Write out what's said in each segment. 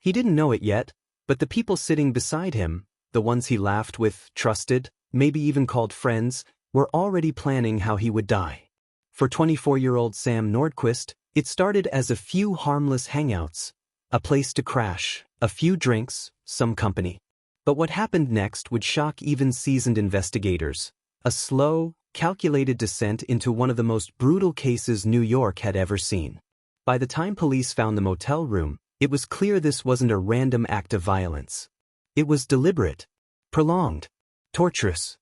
He didn't know it yet, but the people sitting beside him, the ones he laughed with, trusted, maybe even called friends, were already planning how he would die. For 24-year-old Sam Nordquist, it started as a few harmless hangouts, a place to crash, a few drinks, some company. But what happened next would shock even seasoned investigators. A slow, calculated descent into one of the most brutal cases New York had ever seen. By the time police found the motel room, it was clear this wasn't a random act of violence. It was deliberate, prolonged, torturous.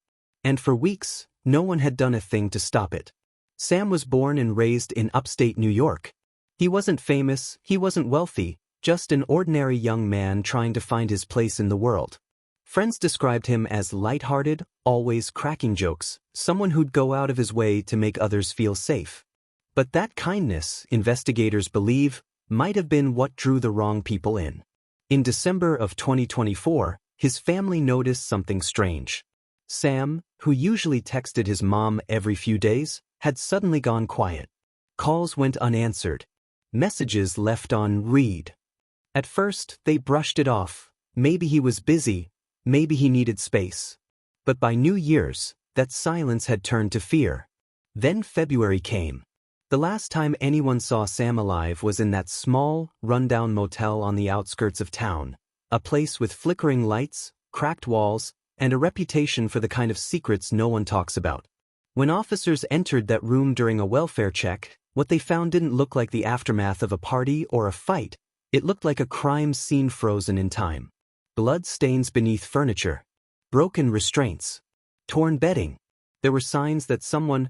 And for weeks, no one had done a thing to stop it. Sam was born and raised in upstate New York. He wasn't famous, he wasn't wealthy, just an ordinary young man trying to find his place in the world. Friends described him as lighthearted, always cracking jokes, someone who'd go out of his way to make others feel safe. But that kindness, investigators believe, might have been what drew the wrong people in. In December of 2024, his family noticed something strange. Sam, who usually texted his mom every few days, had suddenly gone quiet. Calls went unanswered. Messages left on read. At first, they brushed it off. Maybe he was busy. Maybe he needed space. But by New Year's, that silence had turned to fear. Then February came. The last time anyone saw Sam alive was in that small, rundown motel on the outskirts of town, a place with flickering lights, cracked walls, and a reputation for the kind of secrets no one talks about. When officers entered that room during a welfare check, what they found didn't look like the aftermath of a party or a fight. It looked like a crime scene frozen in time. Blood stains beneath furniture, broken restraints, torn bedding. There were signs that someone,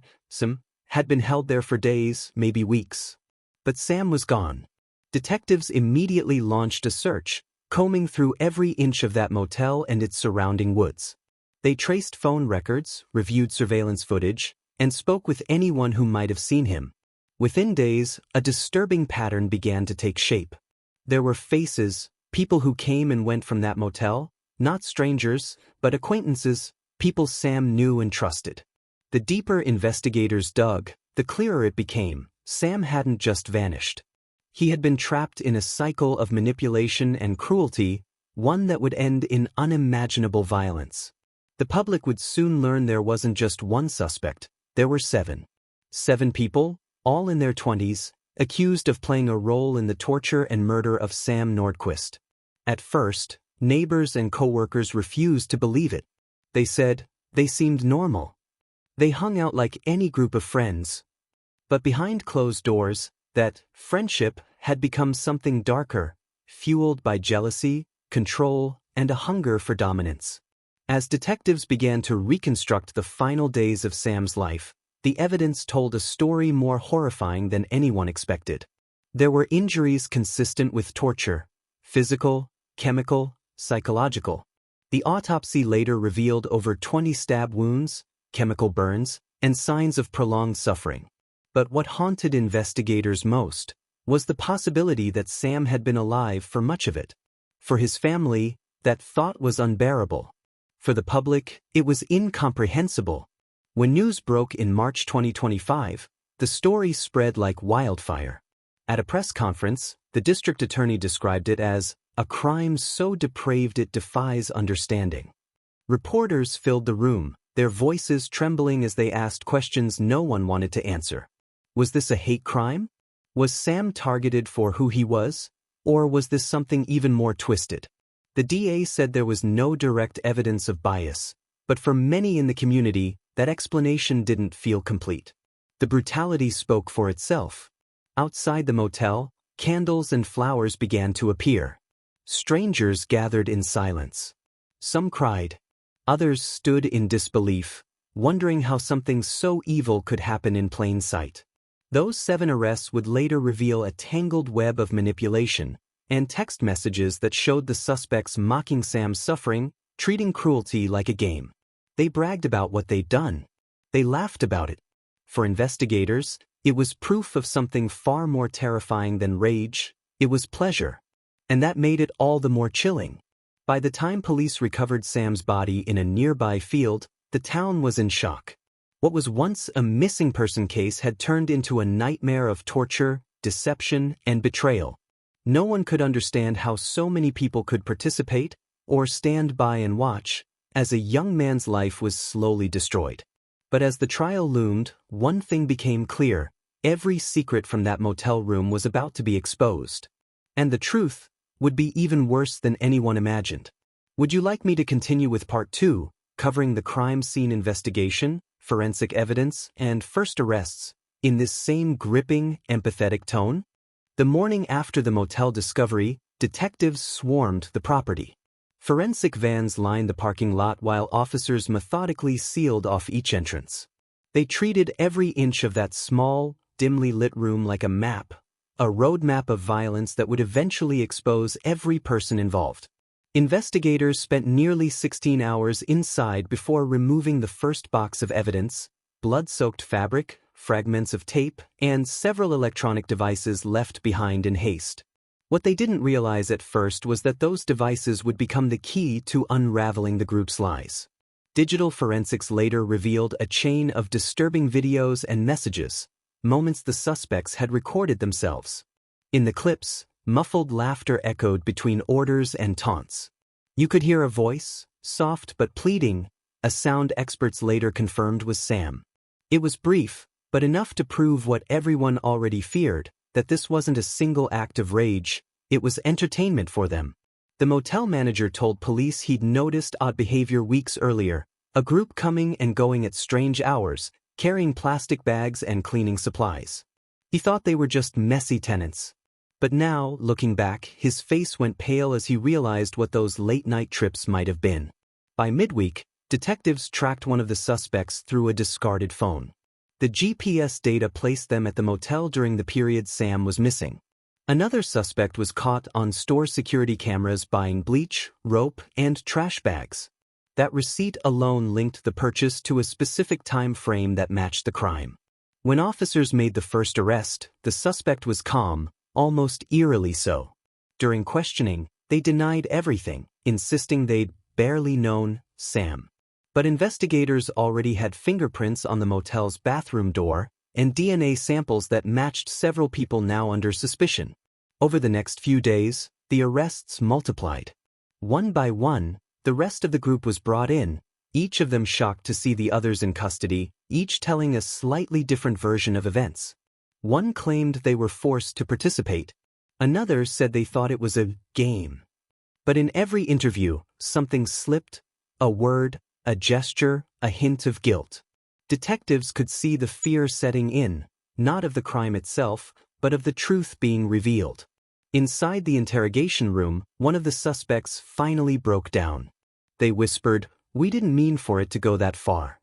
had been held there for days, maybe weeks. But Sam was gone. Detectives immediately launched a search, combing through every inch of that motel and its surrounding woods. They traced phone records, reviewed surveillance footage, and spoke with anyone who might have seen him. Within days, a disturbing pattern began to take shape. There were faces, people who came and went from that motel, not strangers, but acquaintances, people Sam knew and trusted. The deeper investigators dug, the clearer it became. Sam hadn't just vanished. He had been trapped in a cycle of manipulation and cruelty, one that would end in unimaginable violence. The public would soon learn there wasn't just one suspect, there were seven. 7 people, all in their 20s, accused of playing a role in the torture and murder of Sam Nordquist. At first, neighbors and coworkers refused to believe it. They said, they seemed normal. They hung out like any group of friends. But behind closed doors, that friendship had become something darker, fueled by jealousy, control, and a hunger for dominance. As detectives began to reconstruct the final days of Sam's life, the evidence told a story more horrifying than anyone expected. There were injuries consistent with torture, physical, chemical, psychological. The autopsy later revealed over 20 stab wounds, chemical burns, and signs of prolonged suffering. But what haunted investigators most was the possibility that Sam had been alive for much of it. For his family, that thought was unbearable. For the public, it was incomprehensible. When news broke in March 2025, the story spread like wildfire. At a press conference, the district attorney described it as a crime so depraved it defies understanding. Reporters filled the room, their voices trembling as they asked questions no one wanted to answer. Was this a hate crime? Was Sam targeted for who he was? Or was this something even more twisted? The DA said there was no direct evidence of bias, but for many in the community, that explanation didn't feel complete. The brutality spoke for itself. Outside the motel, candles and flowers began to appear. Strangers gathered in silence. Some cried. Others stood in disbelief, wondering how something so evil could happen in plain sight. Those 7 arrests would later reveal a tangled web of manipulation and text messages that showed the suspects mocking Sam's suffering, treating cruelty like a game. They bragged about what they'd done. They laughed about it. For investigators, it was proof of something far more terrifying than rage. It was pleasure. And that made it all the more chilling. By the time police recovered Sam's body in a nearby field, the town was in shock. What was once a missing person case had turned into a nightmare of torture, deception, and betrayal. No one could understand how so many people could participate or stand by and watch as a young man's life was slowly destroyed. But as the trial loomed, one thing became clear: every secret from that motel room was about to be exposed. And the truth would be even worse than anyone imagined. Would you like me to continue with part 2, covering the crime scene investigation, forensic evidence, and first arrests, in this same gripping, empathetic tone? The morning after the motel discovery, detectives swarmed the property. Forensic vans lined the parking lot while officers methodically sealed off each entrance. They treated every inch of that small, dimly lit room like a map, a roadmap of violence that would eventually expose every person involved. Investigators spent nearly 16 hours inside before removing the first box of evidence: blood-soaked fabric, fragments of tape, and several electronic devices left behind in haste. What they didn't realize at first was that those devices would become the key to unraveling the group's lies. Digital forensics later revealed a chain of disturbing videos and messages, moments the suspects had recorded themselves. In the clips, muffled laughter echoed between orders and taunts. You could hear a voice, soft but pleading, a sound experts later confirmed was Sam. It was brief, but enough to prove what everyone already feared: that this wasn't a single act of rage, it was entertainment for them. The motel manager told police he'd noticed odd behavior weeks earlier: a group coming and going at strange hours, carrying plastic bags and cleaning supplies. He thought they were just messy tenants. But now, looking back, his face went pale as he realized what those late-night trips might have been. By midweek, detectives tracked one of the suspects through a discarded phone. The GPS data placed them at the motel during the period Sam was missing. Another suspect was caught on store security cameras buying bleach, rope, and trash bags. That receipt alone linked the purchase to a specific time frame that matched the crime. When officers made the first arrest, the suspect was calm, almost eerily so. During questioning, they denied everything, insisting they'd barely known Sam. But investigators already had fingerprints on the motel's bathroom door and DNA samples that matched several people now under suspicion. Over the next few days, the arrests multiplied. One by one, the rest of the group was brought in, each of them shocked to see the others in custody, each telling a slightly different version of events. One claimed they were forced to participate. Another said they thought it was a game. But in every interview, something slipped: a word, a gesture, a hint of guilt. Detectives could see the fear setting in, not of the crime itself, but of the truth being revealed. Inside the interrogation room, one of the suspects finally broke down. They whispered, "We didn't mean for it to go that far."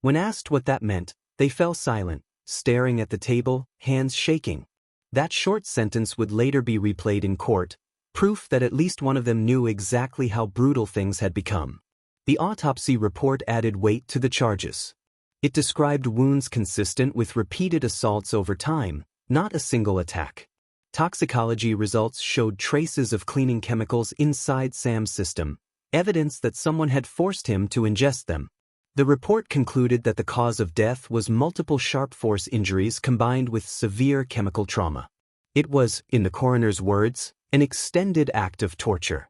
When asked what that meant, they fell silent, staring at the table, hands shaking. That short sentence would later be replayed in court, proof that at least one of them knew exactly how brutal things had become. The autopsy report added weight to the charges. It described wounds consistent with repeated assaults over time, not a single attack. Toxicology results showed traces of cleaning chemicals inside Sam's system, evidence that someone had forced him to ingest them. The report concluded that the cause of death was multiple sharp force injuries combined with severe chemical trauma. It was, in the coroner's words, an extended act of torture.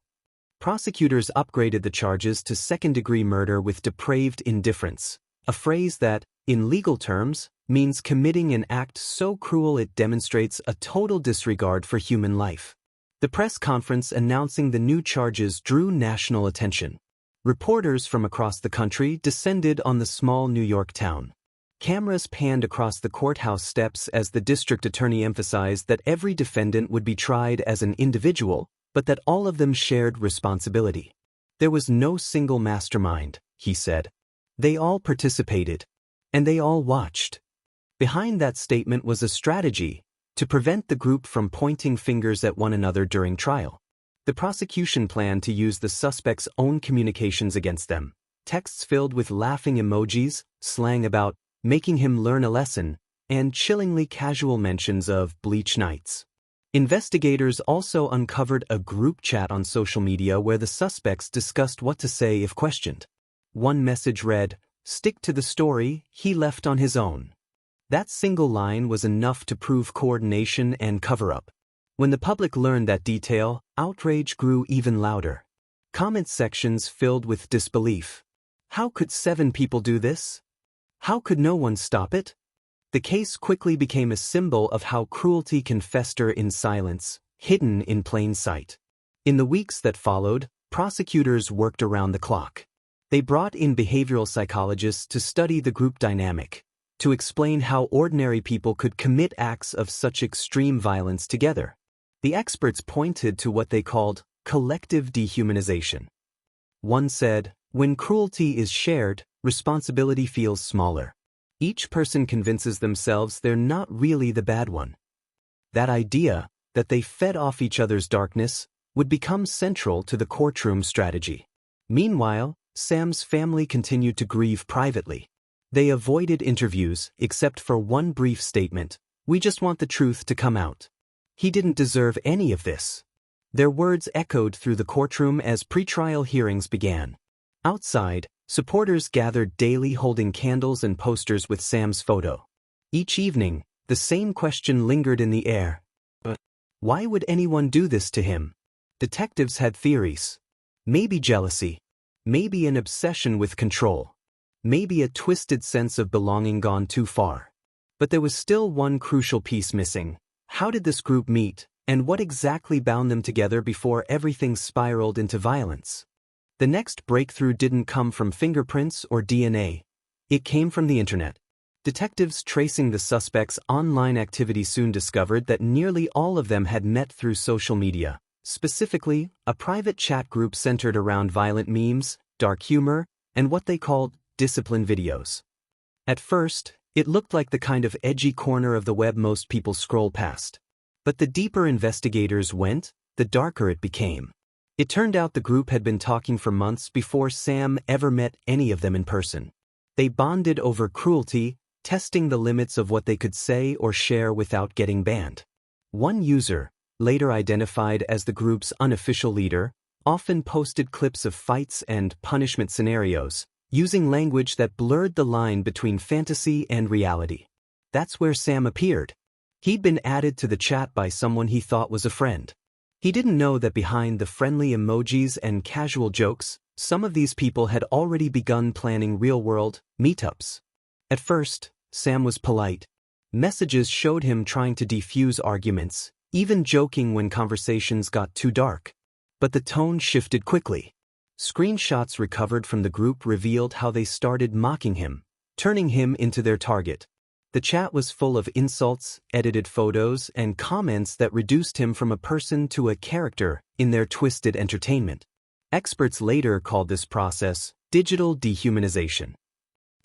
Prosecutors upgraded the charges to second-degree murder with depraved indifference, a phrase that, in legal terms, means committing an act so cruel it demonstrates a total disregard for human life. The press conference announcing the new charges drew national attention. Reporters from across the country descended on the small New York town. Cameras panned across the courthouse steps as the district attorney emphasized that every defendant would be tried as an individual, but that all of them shared responsibility. There was no single mastermind, he said. They all participated. And they all watched. Behind that statement was a strategy: to prevent the group from pointing fingers at one another during trial. The prosecution planned to use the suspect's own communications against them, texts filled with laughing emojis, slang about making him learn a lesson, and chillingly casual mentions of bleach nights. Investigators also uncovered a group chat on social media where the suspects discussed what to say if questioned. One message read, "Stick to the story, he left on his own." That single line was enough to prove coordination and cover-up. When the public learned that detail, outrage grew even louder. Comment sections filled with disbelief. How could 7 people do this? How could no one stop it? The case quickly became a symbol of how cruelty can fester in silence, hidden in plain sight. In the weeks that followed, prosecutors worked around the clock. They brought in behavioral psychologists to study the group dynamic, to explain how ordinary people could commit acts of such extreme violence together. The experts pointed to what they called collective dehumanization. One said, when cruelty is shared, responsibility feels smaller. Each person convinces themselves they're not really the bad one. That idea, that they fed off each other's darkness, would become central to the courtroom strategy. Meanwhile, Sam's family continued to grieve privately. They avoided interviews except for one brief statement, "We just want the truth to come out." He didn't deserve any of this. Their words echoed through the courtroom as pretrial hearings began. Outside, supporters gathered daily holding candles and posters with Sam's photo. Each evening, the same question lingered in the air. But why would anyone do this to him? Detectives had theories. Maybe jealousy. Maybe an obsession with control. Maybe a twisted sense of belonging gone too far. But there was still one crucial piece missing. How did this group meet, and what exactly bound them together before everything spiraled into violence? The next breakthrough didn't come from fingerprints or DNA. It came from the internet. Detectives tracing the suspects' online activity soon discovered that nearly all of them had met through social media, specifically, a private chat group centered around violent memes, dark humor, and what they called discipline videos. At first, it looked like the kind of edgy corner of the web most people scroll past. But the deeper investigators went, the darker it became. It turned out the group had been talking for months before Sam ever met any of them in person. They bonded over cruelty, testing the limits of what they could say or share without getting banned. One user, later identified as the group's unofficial leader, often posted clips of fights and punishment scenarios, using language that blurred the line between fantasy and reality. That's where Sam appeared. He'd been added to the chat by someone he thought was a friend. He didn't know that behind the friendly emojis and casual jokes, some of these people had already begun planning real-world meetups. At first, Sam was polite. Messages showed him trying to defuse arguments, even joking when conversations got too dark. But the tone shifted quickly. Screenshots recovered from the group revealed how they started mocking him, turning him into their target. The chat was full of insults, edited photos, and comments that reduced him from a person to a character in their twisted entertainment. Experts later called this process digital dehumanization.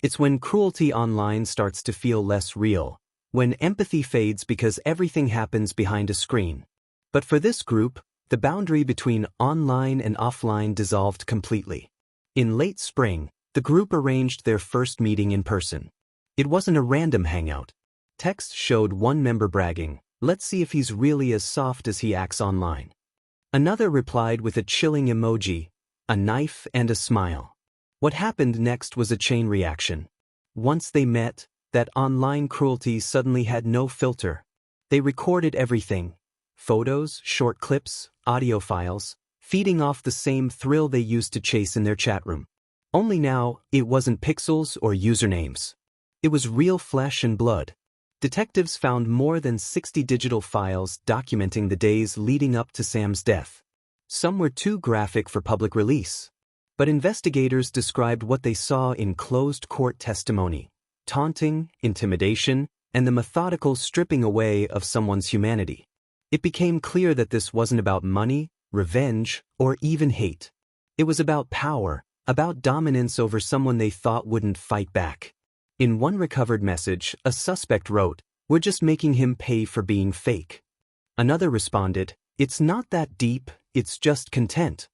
It's when cruelty online starts to feel less real, when empathy fades because everything happens behind a screen. But for this group, the boundary between online and offline dissolved completely. In late spring, the group arranged their first meeting in person. It wasn't a random hangout. Texts showed one member bragging, "Let's see if he's really as soft as he acts online." Another replied with a chilling emoji, a knife and a smile. What happened next was a chain reaction. Once they met, that online cruelty suddenly had no filter. They recorded everything. Photos, short clips, audio files, feeding off the same thrill they used to chase in their chat room. Only now, it wasn't pixels or usernames. It was real flesh and blood. Detectives found more than 60 digital files documenting the days leading up to Sam's death. Some were too graphic for public release. But investigators described what they saw in closed court testimony: taunting, intimidation, and the methodical stripping away of someone's humanity. It became clear that this wasn't about money, revenge, or even hate. It was about power, about dominance over someone they thought wouldn't fight back. In one recovered message, a suspect wrote, "We're just making him pay for being fake." Another responded, "It's not that deep, it's just content."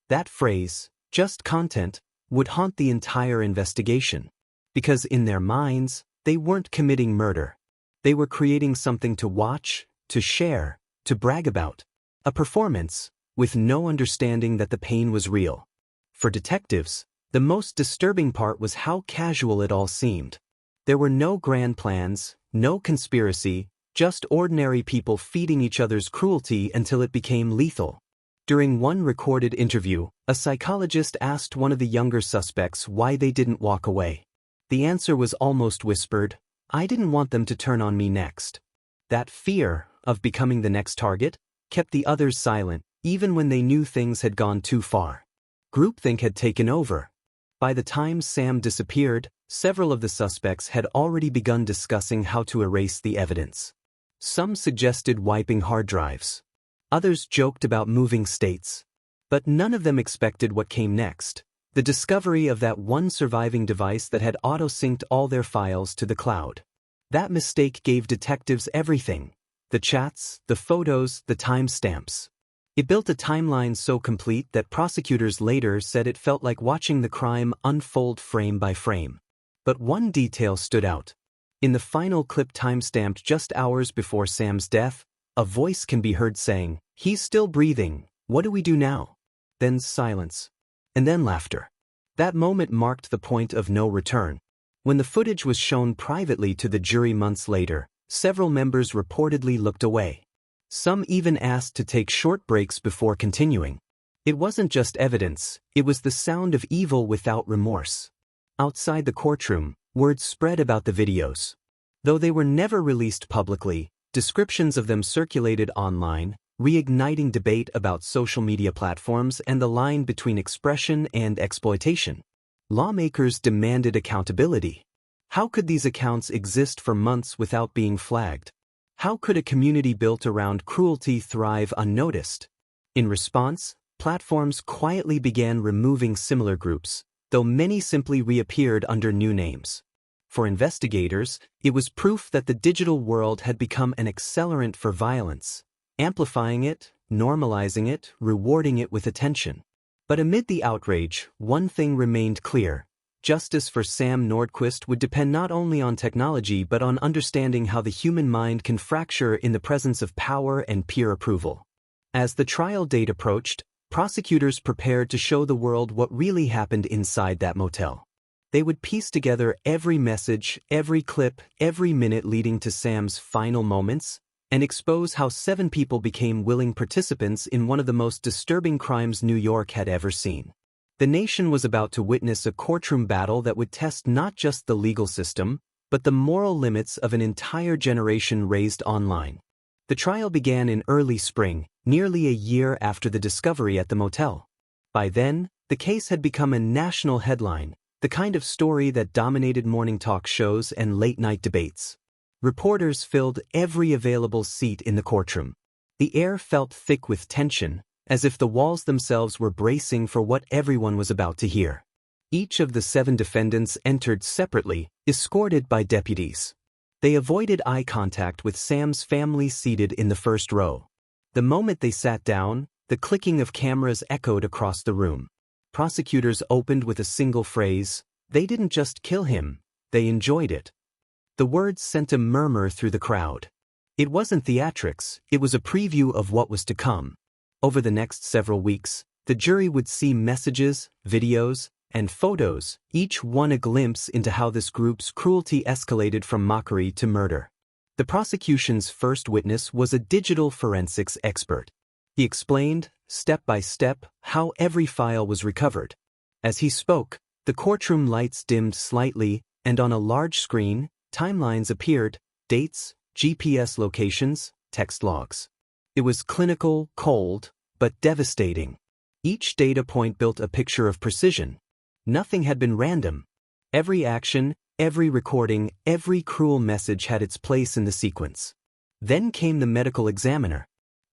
That phrase, just content, would haunt the entire investigation. Because in their minds, they weren't committing murder. They were creating something to watch, to share, to brag about. A performance, with no understanding that the pain was real. For detectives, the most disturbing part was how casual it all seemed. There were no grand plans, no conspiracy, just ordinary people feeding each other's cruelty until it became lethal. During one recorded interview, a psychologist asked one of the younger suspects why they didn't walk away. The answer was almost whispered, "I didn't want them to turn on me next." That fear of becoming the next target kept the others silent, even when they knew things had gone too far. Groupthink had taken over. By the time Sam disappeared, several of the suspects had already begun discussing how to erase the evidence. Some suggested wiping hard drives. Others joked about moving states. But none of them expected what came next: the discovery of that one surviving device that had auto-synced all their files to the cloud. That mistake gave detectives everything: the chats, the photos, the timestamps. It built a timeline so complete that prosecutors later said it felt like watching the crime unfold frame by frame. But one detail stood out. In the final clip timestamped just hours before Sam's death, a voice can be heard saying, "He's still breathing, what do we do now?" Then silence. And then laughter. That moment marked the point of no return. When the footage was shown privately to the jury months later, several members reportedly looked away. Some even asked to take short breaks before continuing. It wasn't just evidence, it was the sound of evil without remorse. Outside the courtroom, word spread about the videos. Though they were never released publicly, descriptions of them circulated online, reigniting debate about social media platforms and the line between expression and exploitation. Lawmakers demanded accountability. How could these accounts exist for months without being flagged? How could a community built around cruelty thrive unnoticed? In response, platforms quietly began removing similar groups, though many simply reappeared under new names. For investigators, it was proof that the digital world had become an accelerant for violence, amplifying it, normalizing it, rewarding it with attention. But amid the outrage, one thing remained clear: justice for Sam Nordquist would depend not only on technology but on understanding how the human mind can fracture in the presence of power and peer approval. As the trial date approached, prosecutors prepared to show the world what really happened inside that motel. They would piece together every message, every clip, every minute leading to Sam's final moments, and expose how 7 people became willing participants in one of the most disturbing crimes New York had ever seen. The nation was about to witness a courtroom battle that would test not just the legal system, but the moral limits of an entire generation raised online. The trial began in early spring, nearly a year after the discovery at the motel. By then, the case had become a national headline, the kind of story that dominated morning talk shows and late-night debates. Reporters filled every available seat in the courtroom. The air felt thick with tension, as if the walls themselves were bracing for what everyone was about to hear. Each of the 7 defendants entered separately, escorted by deputies. They avoided eye contact with Sam's family seated in the first row. The moment they sat down, the clicking of cameras echoed across the room. Prosecutors opened with a single phrase: "They didn't just kill him, they enjoyed it." The words sent a murmur through the crowd. It wasn't theatrics, it was a preview of what was to come. Over the next several weeks, the jury would see messages, videos, and photos, each one a glimpse into how this group's cruelty escalated from mockery to murder. The prosecution's first witness was a digital forensics expert. He explained, step by step, how every file was recovered. As he spoke, the courtroom lights dimmed slightly, and on a large screen, timelines appeared: dates, GPS locations, text logs. It was clinical, cold, but devastating. Each data point built a picture of precision. Nothing had been random. Every action, every recording, every cruel message had its place in the sequence. Then came the medical examiner.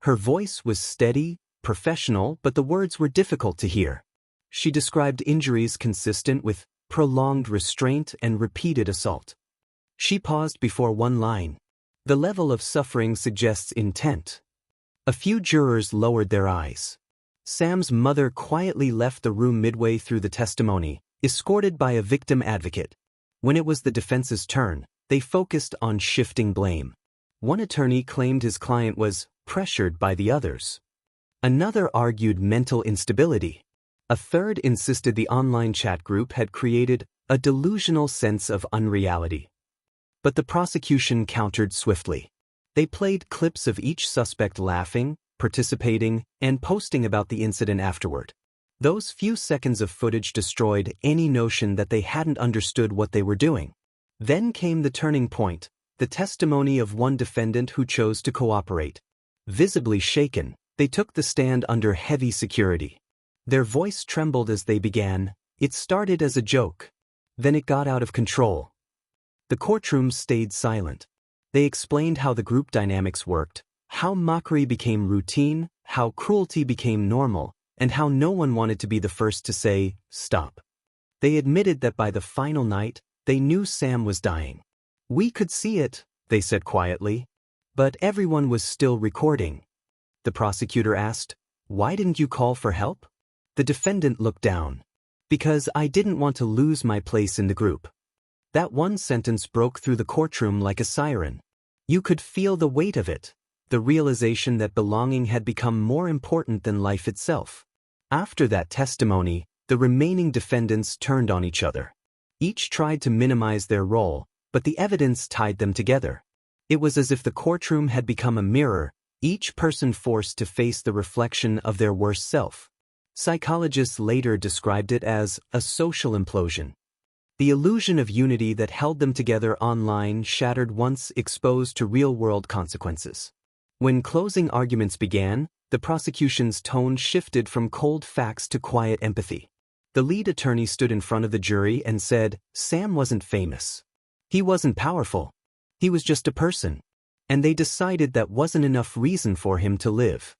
Her voice was steady, professional, but the words were difficult to hear. She described injuries consistent with prolonged restraint and repeated assault. She paused before one line: "The level of suffering suggests intent." A few jurors lowered their eyes. Sam's mother quietly left the room midway through the testimony, escorted by a victim advocate. When it was the defense's turn, they focused on shifting blame. One attorney claimed his client was pressured by the others. Another argued mental instability. A third insisted the online chat group had created a delusional sense of unreality. But the prosecution countered swiftly. They played clips of each suspect laughing, participating, and posting about the incident afterward. Those few seconds of footage destroyed any notion that they hadn't understood what they were doing. Then came the turning point, the testimony of one defendant who chose to cooperate. Visibly shaken, they took the stand under heavy security. Their voice trembled as they began. It started as a joke. Then it got out of control. The courtroom stayed silent. They explained how the group dynamics worked, how mockery became routine, how cruelty became normal, and how no one wanted to be the first to say, "Stop." They admitted that by the final night, they knew Sam was dying. "We could see it," they said quietly. But everyone was still recording. The prosecutor asked, "Why didn't you call for help?" The defendant looked down. "Because I didn't want to lose my place in the group." That one sentence broke through the courtroom like a siren. You could feel the weight of it, the realization that belonging had become more important than life itself. After that testimony, the remaining defendants turned on each other. Each tried to minimize their role, but the evidence tied them together. It was as if the courtroom had become a mirror, each person forced to face the reflection of their worst self. Psychologists later described it as a social implosion. The illusion of unity that held them together online shattered once exposed to real-world consequences. When closing arguments began, the prosecution's tone shifted from cold facts to quiet empathy. The lead attorney stood in front of the jury and said, "Sam wasn't famous. He wasn't powerful. He was just a person." And they decided that wasn't enough reason for him to live.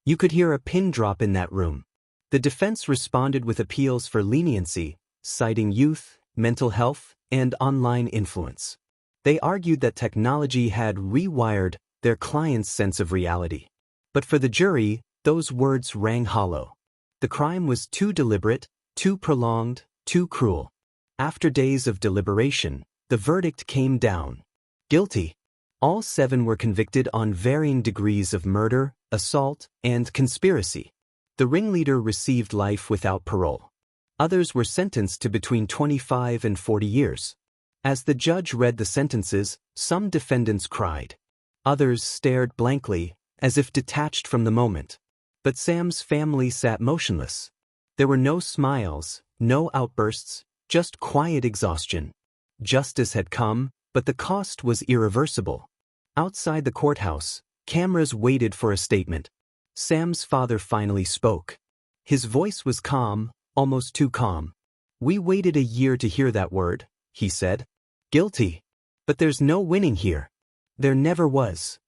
You could hear a pin drop in that room. The defense responded with appeals for leniency, citing youth, mental health, and online influence. They argued that technology had rewired their client's sense of reality. But for the jury, those words rang hollow. The crime was too deliberate, too prolonged, too cruel. After days of deliberation, the verdict came down. Guilty. All 7 were convicted on varying degrees of murder, assault, and conspiracy. The ringleader received life without parole. Others were sentenced to between 25 and 40 years. As the judge read the sentences, some defendants cried. Others stared blankly, as if detached from the moment. But Sam's family sat motionless. There were no smiles, no outbursts, just quiet exhaustion. Justice had come, but the cost was irreversible. Outside the courthouse, cameras waited for a statement. Sam's father finally spoke. His voice was calm, almost too calm. "We waited a year to hear that word," he said. "Guilty. But there's no winning here. There never was."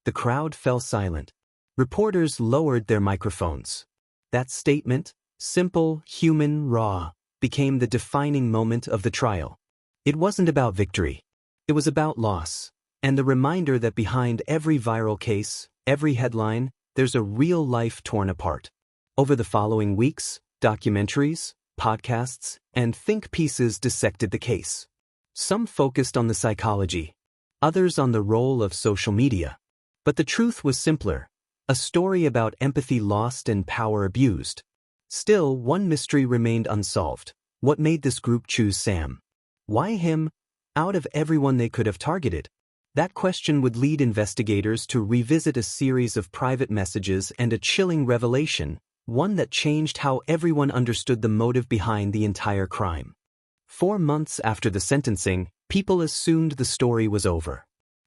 The crowd fell silent. Reporters lowered their microphones. That statement, simple, human, raw, became the defining moment of the trial. It wasn't about victory. It was about loss, and the reminder that behind every viral case, every headline, there's a real life torn apart. Over the following weeks, documentaries, podcasts, and think pieces dissected the case. Some focused on the psychology, others on the role of social media. But the truth was simpler, a story about empathy lost and power abused. Still, one mystery remained unsolved. What made this group choose Sam? Why him, out of everyone they could have targeted? That question would lead investigators to revisit a series of private messages and a chilling revelation, one that changed how everyone understood the motive behind the entire crime. 4 months after the sentencing, people assumed the story was over.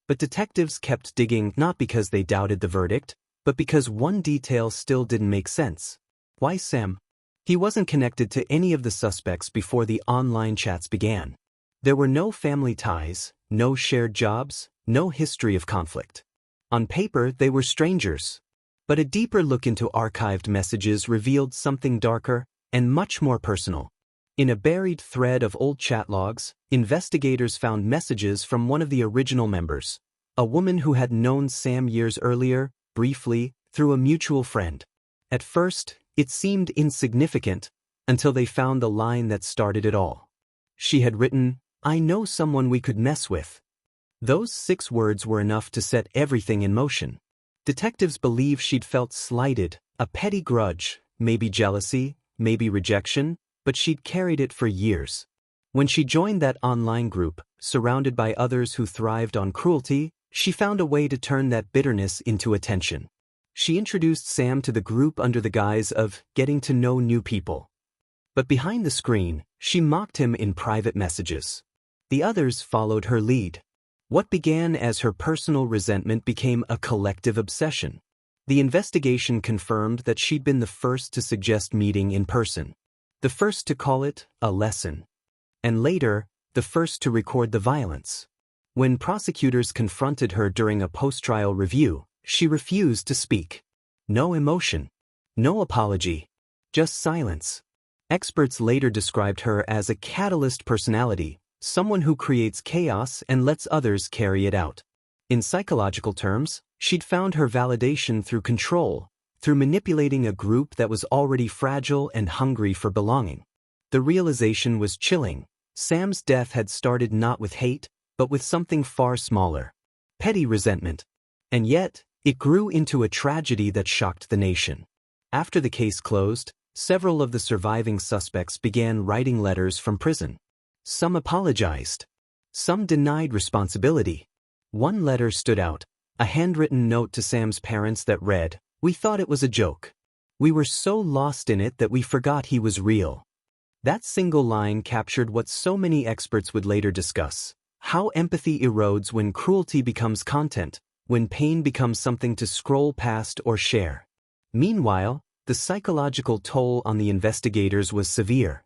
But detectives kept digging not because they doubted the verdict, but because one detail still didn't make sense. Why Sam? He wasn't connected to any of the suspects before the online chats began. There were no family ties, no shared jobs, no history of conflict. On paper, they were strangers. But a deeper look into archived messages revealed something darker and much more personal. In a buried thread of old chat logs, investigators found messages from one of the original members, a woman who had known Sam years earlier, briefly, through a mutual friend. At first, it seemed insignificant, until they found the line that started it all. She had written, "I know someone we could mess with." Those 6 words were enough to set everything in motion. Detectives believe she'd felt slighted, a petty grudge, maybe jealousy, maybe rejection, but she'd carried it for years. When she joined that online group, surrounded by others who thrived on cruelty, She found a way to turn that bitterness into attention. She introduced Sam to the group under the guise of getting to know new people. But behind the screen, she mocked him in private messages. The others followed her lead. What began as her personal resentment became a collective obsession. The investigation confirmed that she'd been the first to suggest meeting in person, the first to call it a lesson, and later, the first to record the violence. When prosecutors confronted her during a post-trial review, she refused to speak. No emotion, no apology, just silence. Experts later described her as a catalyst personality, someone who creates chaos and lets others carry it out. In psychological terms, she'd found her validation through control, through manipulating a group that was already fragile and hungry for belonging. The realization was chilling. Sam's death had started not with hate, but with something far smaller: petty resentment. And yet, it grew into a tragedy that shocked the nation. After the case closed, several of the surviving suspects began writing letters from prison. Some apologized. Some denied responsibility. One letter stood out, a handwritten note to Sam's parents that read, "We thought it was a joke. We were so lost in it that we forgot he was real." That single line captured what so many experts would later discuss: how empathy erodes when cruelty becomes content, when pain becomes something to scroll past or share. Meanwhile, the psychological toll on the investigators was severe.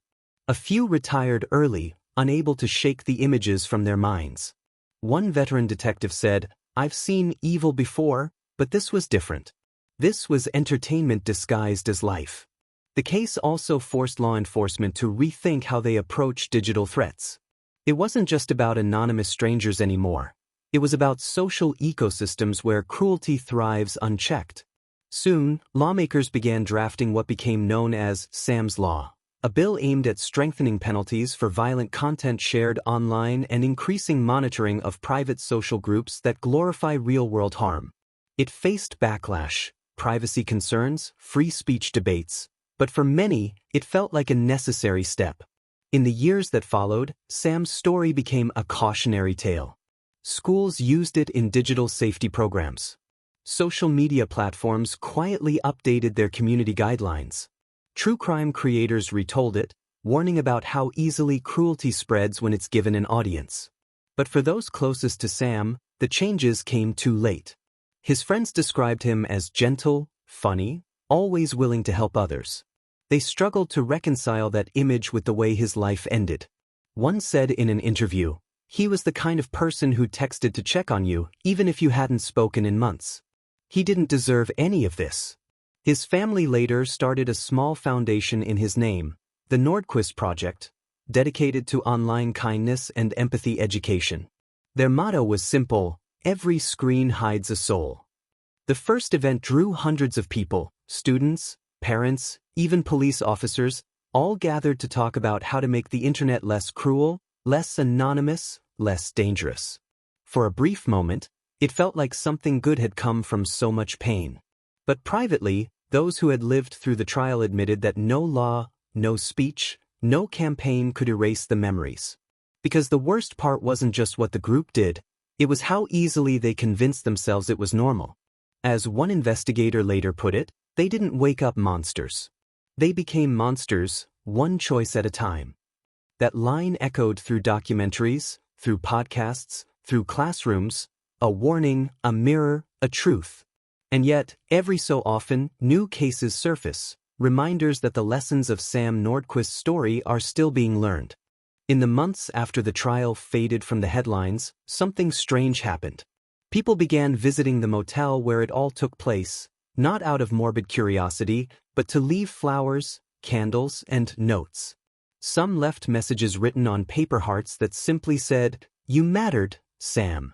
A few retired early, unable to shake the images from their minds. One veteran detective said, "I've seen evil before, but this was different. This was entertainment disguised as life." The case also forced law enforcement to rethink how they approach digital threats. It wasn't just about anonymous strangers anymore. It was about social ecosystems where cruelty thrives unchecked. Soon, lawmakers began drafting what became known as Sam's Law, a bill aimed at strengthening penalties for violent content shared online and increasing monitoring of private social groups that glorify real-world harm. It faced backlash, privacy concerns, free speech debates, but for many, it felt like a necessary step. In the years that followed, Sam's story became a cautionary tale. Schools used it in digital safety programs. Social media platforms quietly updated their community guidelines. True crime creators retold it, warning about how easily cruelty spreads when it's given an audience. But for those closest to Sam, the changes came too late. His friends described him as gentle, funny, always willing to help others. They struggled to reconcile that image with the way his life ended. One said in an interview, "He was the kind of person who texted to check on you, even if you hadn't spoken in months. He didn't deserve any of this." His family later started a small foundation in his name, the Nordquist Project, dedicated to online kindness and empathy education. Their motto was simple: "Every screen hides a soul." The first event drew hundreds of people, students, parents, even police officers, all gathered to talk about how to make the internet less cruel, less anonymous, less dangerous. For a brief moment, it felt like something good had come from so much pain. But privately, those who had lived through the trial admitted that no law, no speech, no campaign could erase the memories. Because the worst part wasn't just what the group did, it was how easily they convinced themselves it was normal. As one investigator later put it, they didn't wake up monsters. They became monsters, one choice at a time. That line echoed through documentaries, through podcasts, through classrooms, a warning, a mirror, a truth. And yet, every so often, new cases surface, reminders that the lessons of Sam Nordquist's story are still being learned. In the months after the trial faded from the headlines, something strange happened. People began visiting the motel where it all took place, not out of morbid curiosity, but to leave flowers, candles, and notes. Some left messages written on paper hearts that simply said, "You mattered, Sam."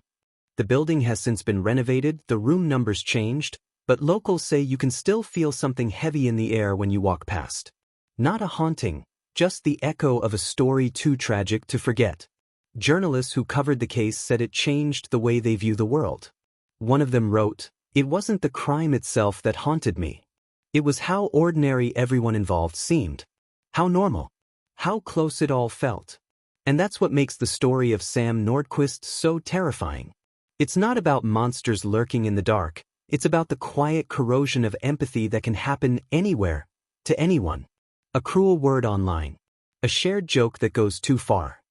The building has since been renovated, the room numbers changed, but locals say you can still feel something heavy in the air when you walk past. Not a haunting, just the echo of a story too tragic to forget. Journalists who covered the case said it changed the way they view the world. One of them wrote, "It wasn't the crime itself that haunted me. It was how ordinary everyone involved seemed. How normal. How close it all felt." And that's what makes the story of Sam Nordquist so terrifying. It's not about monsters lurking in the dark, it's about the quiet corrosion of empathy that can happen anywhere, to anyone. A cruel word online. A shared joke that goes too far.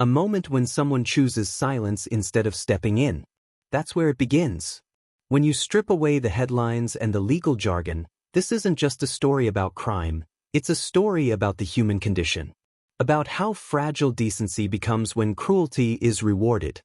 A moment when someone chooses silence instead of stepping in. That's where it begins. When you strip away the headlines and the legal jargon, this isn't just a story about crime, it's a story about the human condition. About how fragile decency becomes when cruelty is rewarded.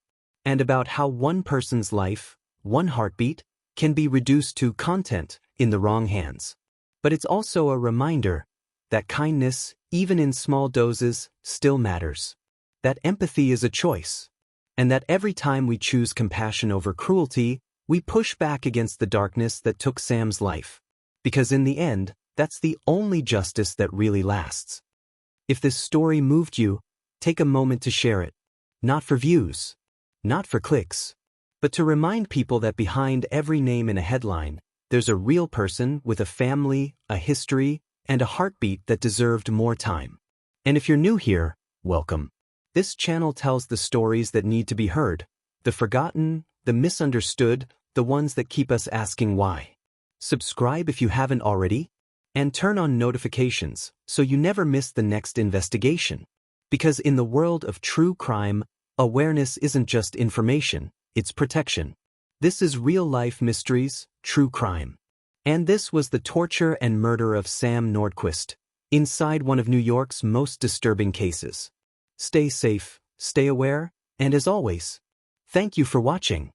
And about how one person's life, one heartbeat, can be reduced to content in the wrong hands. But it's also a reminder that kindness, even in small doses, still matters. That empathy is a choice. And that every time we choose compassion over cruelty, we push back against the darkness that took Sam's life. Because in the end, that's the only justice that really lasts. If this story moved you, take a moment to share it. Not for views, not for clicks, but to remind people that behind every name in a headline, there's a real person with a family, a history, and a heartbeat that deserved more time. And if you're new here, welcome. This channel tells the stories that need to be heard, the forgotten, the misunderstood, the ones that keep us asking why. Subscribe if you haven't already, and turn on notifications so you never miss the next investigation. Because in the world of true crime, awareness isn't just information, it's protection. This is real-life mysteries, true crime. And this was the torture and murder of Sam Nordquist, inside one of New York's most disturbing cases. Stay safe, stay aware, and as always, thank you for watching.